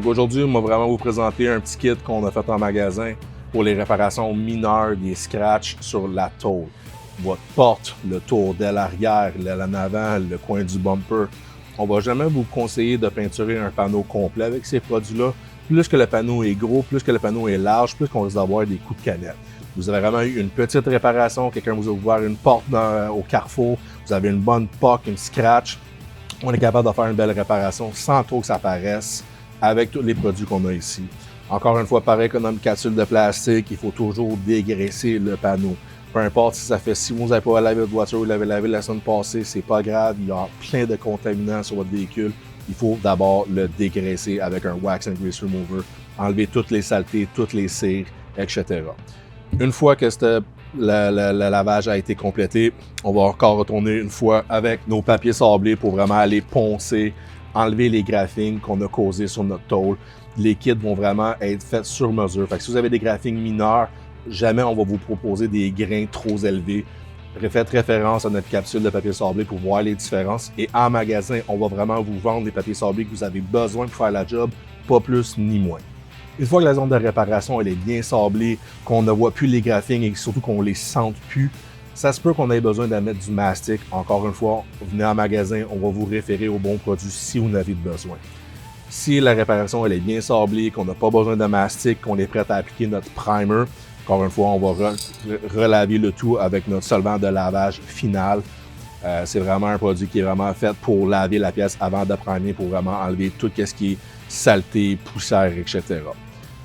Aujourd'hui, on va vraiment vous présenter un petit kit qu'on a fait en magasin pour les réparations mineures des scratchs sur la tôle. Votre porte, le tour d'aile arrière, l'aile en avant, le coin du bumper. On va jamais vous conseiller de peinturer un panneau complet avec ces produits-là. Plus que le panneau est gros, plus que le panneau est large, plus qu'on risque d'avoir des coups de canette. Vous avez vraiment eu une petite réparation, quelqu'un vous a ouvert une porte au carrefour, vous avez une bonne poque, une scratch. On est capable de faire une belle réparation sans trop que ça paraisse avec tous les produits qu'on a ici. Encore une fois, pareil que dans une capsule de plastique, il faut toujours dégraisser le panneau. Peu importe si ça fait 6 mois que vous n'avez pas lavé votre voiture ou vous l'avez lavé la semaine passée, c'est pas grave, il y a plein de contaminants sur votre véhicule. Il faut d'abord le dégraisser avec un Wax and Grease Remover, enlever toutes les saletés, toutes les cires, etc. Une fois que le lavage a été complété, on va encore retourner une fois avec nos papiers sablés pour vraiment aller poncer, enlever les graphings qu'on a causés sur notre tôle. Les kits vont vraiment être faits sur mesure. Fait que si vous avez des graphings mineurs, jamais on va vous proposer des grains trop élevés. Faites référence à notre capsule de papier sablé pour voir les différences. Et en magasin, on va vraiment vous vendre les papiers sablés que vous avez besoin pour faire la job, pas plus ni moins. Une fois que la zone de réparation elle est bien sablée, qu'on ne voit plus les graphings et surtout qu'on les sente plus, ça se peut qu'on ait besoin de mettre du mastic. Encore une fois, venez en magasin, on va vous référer au bon produit si vous en avez besoin. Si la réparation elle est bien sablée, qu'on n'a pas besoin de mastic, qu'on est prêt à appliquer notre primer, encore une fois, on va relaver le tout avec notre solvant de lavage final. C'est vraiment un produit qui est vraiment fait pour laver la pièce avant de primer, pour vraiment enlever tout ce qui est saleté, poussière, etc.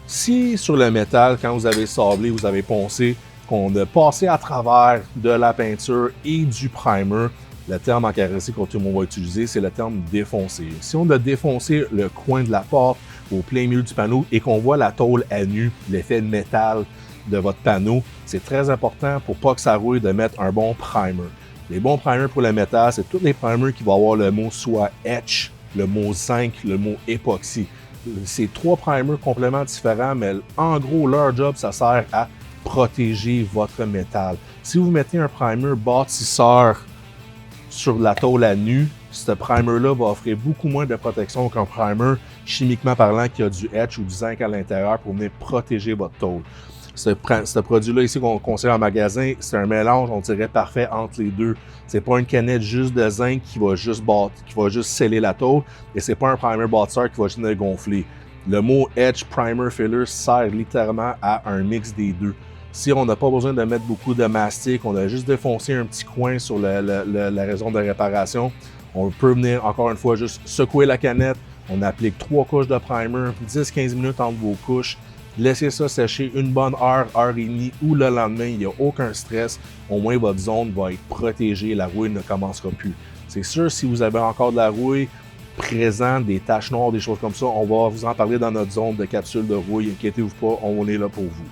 Si sur le métal, quand vous avez sablé, vous avez poncé, qu'on a passé à travers de la peinture et du primer, le terme en carrosserie que tout le monde va utiliser, c'est le terme défoncer. Si on a défoncé le coin de la porte au plein milieu du panneau et qu'on voit la tôle à nu, l'effet métal de votre panneau, c'est très important pour pas que ça rouille de mettre un bon primer. Les bons primers pour le métal, c'est tous les primers qui vont avoir le mot soit etch, le mot zinc, le mot époxy. C'est 3 primers complètement différents, mais en gros, leur job, ça sert à protéger votre métal. Si vous mettez un primer bâtisseur sur la tôle à nu, ce primer-là va offrir beaucoup moins de protection qu'un primer chimiquement parlant qui a du etch ou du zinc à l'intérieur pour venir protéger votre tôle. Ce produit-là ici qu'on conseille en magasin, c'est un mélange, on dirait, parfait entre les deux. C'est pas une canette juste de zinc qui va juste sceller la tôle, et c'est pas un primer bâtisseur qui va juste gonfler. Le mot Etch Primer Filler sert littéralement à un mix des deux. Si on n'a pas besoin de mettre beaucoup de mastic, on a juste défoncé un petit coin sur la raison de réparation, on peut venir encore une fois juste secouer la canette, on applique 3 couches de primer, 10-15 minutes entre vos couches. Laissez ça sécher une bonne heure, heure et demie ou le lendemain, il n'y a aucun stress. Au moins, votre zone va être protégée, la rouille ne commencera plus. C'est sûr, si vous avez encore de la rouille présente, des taches noires, des choses comme ça, on va vous en parler dans notre zone de capsule de rouille. Inquiétez-vous pas, on est là pour vous.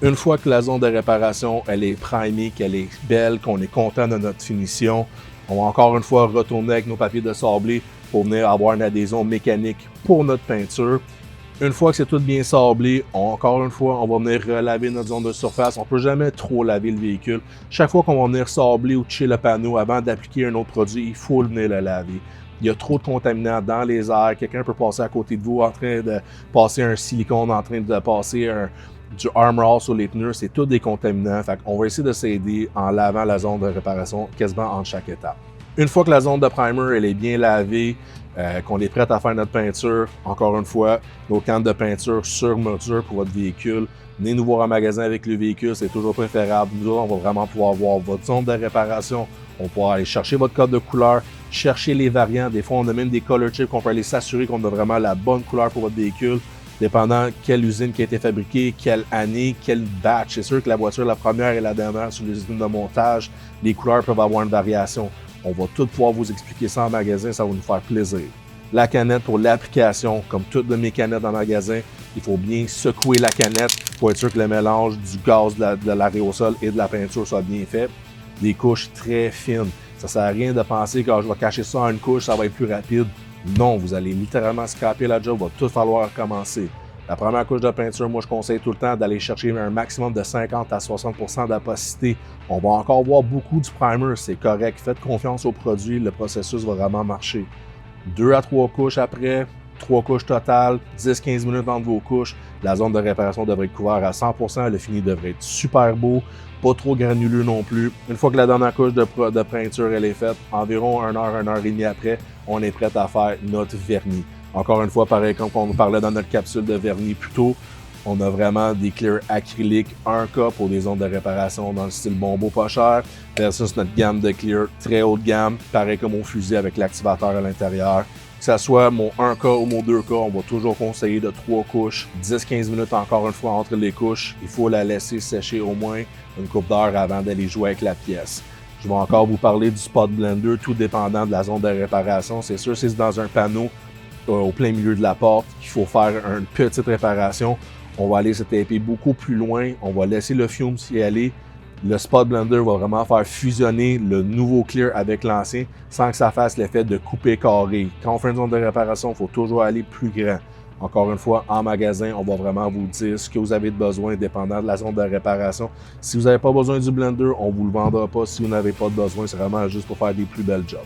Une fois que la zone de réparation elle est primée, qu'elle est belle, qu'on est content de notre finition, on va encore une fois retourner avec nos papiers de sablé pour venir avoir une adhésion mécanique pour notre peinture. Une fois que c'est tout bien sablé, encore une fois, on va venir relaver notre zone de surface. On ne peut jamais trop laver le véhicule. Chaque fois qu'on va venir sabler ou toucher le panneau avant d'appliquer un autre produit, il faut venir le laver. Il y a trop de contaminants dans les airs. Quelqu'un peut passer à côté de vous en train de passer un silicone, en train de passer du Armor All sur les pneus. C'est tous des contaminants. Fait qu'on va essayer de s'aider en lavant la zone de réparation quasiment entre chaque étape. Une fois que la zone de primer elle est bien lavée, qu'on est prêt à faire notre peinture, encore une fois, nos cannes de peinture sur mesure pour votre véhicule. Venez nous voir en magasin avec le véhicule, c'est toujours préférable. Nous, on va vraiment pouvoir voir votre zone de réparation. On va pouvoir aller chercher votre code de couleur, chercher les variants. Des fois, on a même des color chips qu'on peut aller s'assurer qu'on a vraiment la bonne couleur pour votre véhicule, dépendant quelle usine qui a été fabriquée, quelle année, quel batch. C'est sûr que la voiture, la première et la dernière sur les usines de montage, les couleurs peuvent avoir une variation. On va tout pouvoir vous expliquer ça en magasin, ça va nous faire plaisir. La canette pour l'application, comme toutes mes canettes dans le magasin, il faut bien secouer la canette pour être sûr que le mélange du gaz, de l'aérosol et de la peinture soit bien fait. Des couches très fines. Ça ne sert à rien de penser que je vais cacher ça en une couche, ça va être plus rapide. Non, vous allez littéralement scraper la job, il va tout falloir recommencer. La première couche de peinture, moi je conseille tout le temps d'aller chercher un maximum de 50 à 60% d'opacité. On va encore voir beaucoup du primer, c'est correct. Faites confiance au produit, le processus va vraiment marcher. 2 à 3 couches après, 3 couches totales, 10-15 minutes entre vos couches. La zone de réparation devrait être couverte à 100%. Le fini devrait être super beau, pas trop granuleux non plus. Une fois que la dernière couche de peinture elle est faite, environ 1 heure, 1 heure et demie après, on est prêt à faire notre vernis. Encore une fois, pareil comme on parlait dans notre capsule de vernis plus tôt, on a vraiment des clears acryliques 1K pour des zones de réparation dans le style bon beau pas cher, versus notre gamme de clear très haut de gamme, pareil comme mon fusil avec l'activateur à l'intérieur. Que ce soit mon 1K ou mon 2K, on va toujours conseiller de 3 couches, 10-15 minutes encore une fois entre les couches. Il faut la laisser sécher au moins une couple d'heures avant d'aller jouer avec la pièce. Je vais encore vous parler du spot blender, tout dépendant de la zone de réparation. C'est sûr, si c'est dans un panneau au plein milieu de la porte qu'il faut faire une petite réparation, on va aller se taper beaucoup plus loin, on va laisser le fume s'y aller. Le spot blender va vraiment faire fusionner le nouveau clear avec l'ancien sans que ça fasse l'effet de couper carré. Quand on fait une zone de réparation, il faut toujours aller plus grand. Encore une fois, en magasin, on va vraiment vous dire ce que vous avez besoin dépendant de la zone de réparation. Si vous n'avez pas besoin du blender, on ne vous le vendra pas. Si vous n'avez pas de besoin, c'est vraiment juste pour faire des plus belles jobs.